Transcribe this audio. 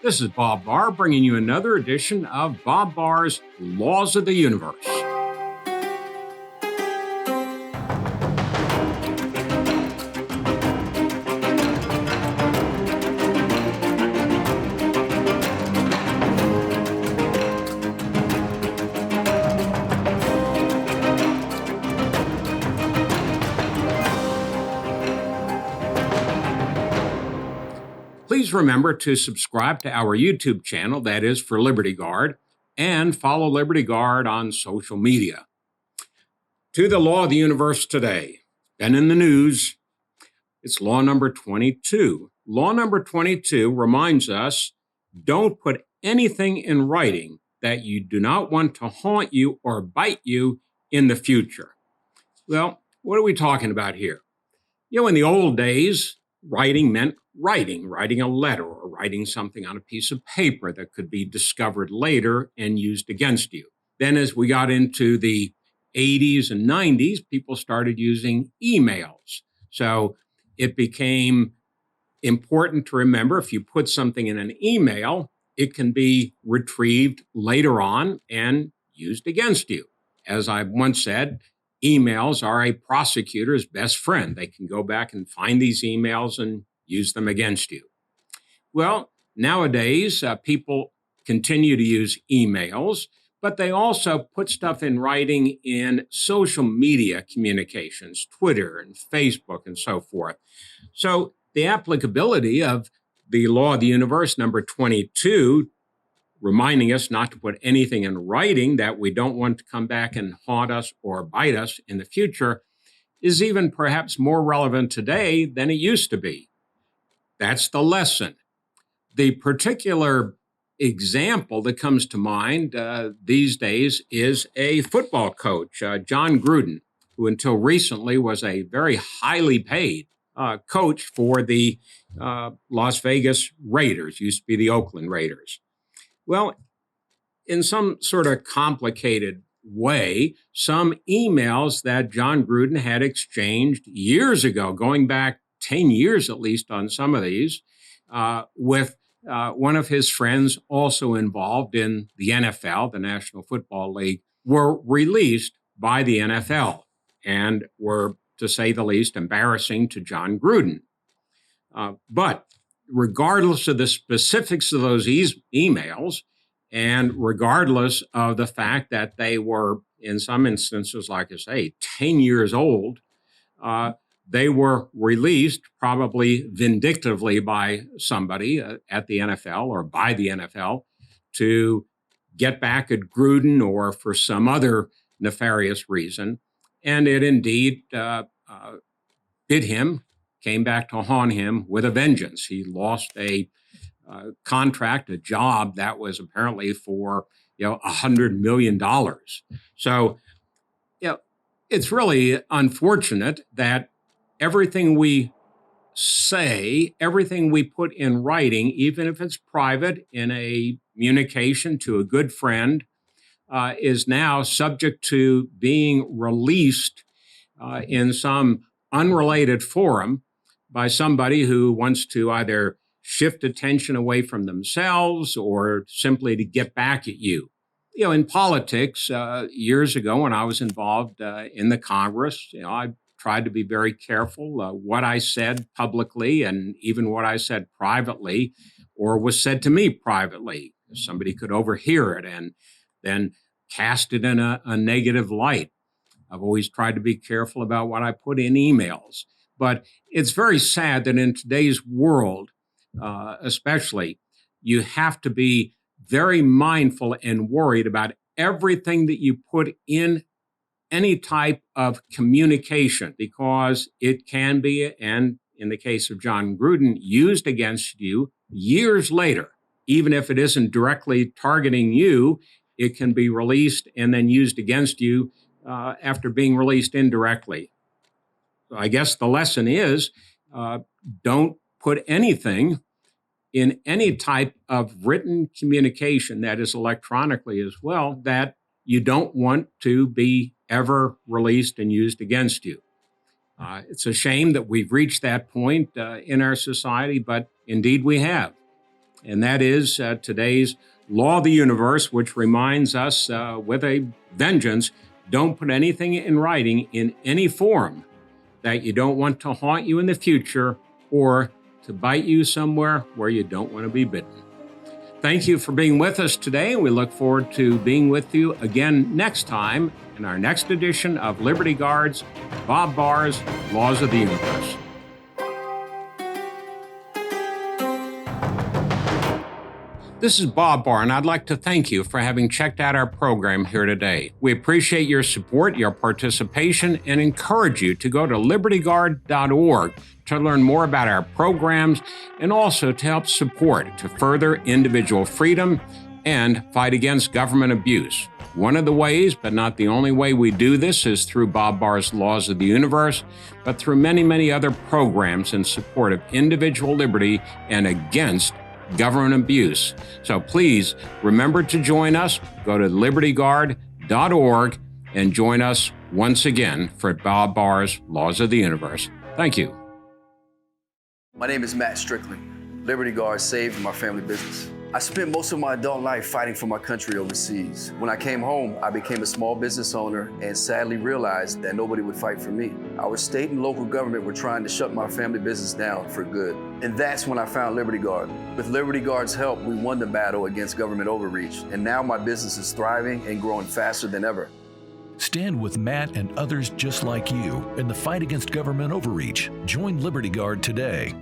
This is Bob Barr bringing you another edition of Bob Barr's Laws of the Universe. Please remember to subscribe to our YouTube channel, that is for Liberty Guard, and follow Liberty Guard on social media. To the law of the universe today, been in the news, it's law number 22. Law number 22 reminds us, don't put anything in writing that you do not want to haunt you or bite you in the future. Well, what are we talking about here? In the old days, writing meant writing a letter or writing something on a piece of paper that could be discovered later and used against you. Then as we got into the 80s and 90s, people started using emails. So it became important to remember if you put something in an email, it can be retrieved later on and used against you. As I once said, emails are a prosecutor's best friend. They can go back and find these emails and use them against you. Well, nowadays, people continue to use emails, but they also put stuff in writing in social media communications, Twitter and Facebook and so forth. So the applicability of the law of the universe, number 22, reminding us not to put anything in writing that we don't want to come back and haunt us or bite us in the future, is even perhaps more relevant today than it used to be. That's the lesson. The particular example that comes to mind these days is a football coach, John Gruden, who until recently was a very highly paid coach for the Las Vegas Raiders, used to be the Oakland Raiders. Well, in some sort of complicated way, some emails that John Gruden had exchanged years ago, going back 10 years at least on some of these, with one of his friends also involved in the NFL, the National Football League, were released by the NFL and were, to say the least, embarrassing to John Gruden. But regardless of the specifics of those emails, and regardless of the fact that they were, in some instances, like I say, 10 years old, they were released probably vindictively by somebody at the NFL or by the NFL to get back at Gruden or for some other nefarious reason. And it indeed bit him, came back to haunt him with a vengeance. He lost a contract, a job that was apparently for $100 million. So it's really unfortunate that everything we say, everything we put in writing, even if it's private in a communication to a good friend, is now subject to being released in some unrelated forum by somebody who wants to either shift attention away from themselves or simply to get back at you. In politics, years ago when I was involved in the Congress, I tried to be very careful what I said publicly and even what I said privately or was said to me privately. Somebody could overhear it and then cast it in a negative light. I've always tried to be careful about what I put in emails. But it's very sad that in today's world, especially, you have to be very mindful and worried about everything that you put in any type of communication, because it can be, and in the case of John Gruden, used against you years later. Even if it isn't directly targeting you, it can be released and then used against you after being released indirectly. So I guess the lesson is don't put anything in any type of written communication that is electronically as well that you don't want to be ever released and used against you. It's a shame that we've reached that point in our society, but indeed we have. and that is today's Law of the Universe, which reminds us with a vengeance, don't put anything in writing in any form that you don't want to haunt you in the future or to bite you somewhere where you don't want to be bitten. Thank you for being with us today. We look forward to being with you again next time in our next edition of Liberty Guard's Bob Barr's Laws of the Universe. This is Bob Barr, and I'd like to thank you for having checked out our program here today. We appreciate your support, your participation, and encourage you to go to libertyguard.org to learn more about our programs and also to help support to further individual freedom and fight against government abuse. One of the ways, but not the only way we do this, is through Bob Barr's Laws of the Universe, but through many, many other programs in support of individual liberty and against government abuse. So please remember to join us. Go to libertyguard.org and join us once again for Bob Barr's Laws of the Universe. Thank you. My name is Matt Strickland. Liberty Guard saved my family business. I spent most of my adult life fighting for my country overseas. When I came home, I became a small business owner and sadly realized that nobody would fight for me. Our state and local government were trying to shut my family business down for good. And that's when I found Liberty Guard. With Liberty Guard's help, we won the battle against government overreach. And now my business is thriving and growing faster than ever. Stand with Matt and others just like you in the fight against government overreach. Join Liberty Guard today.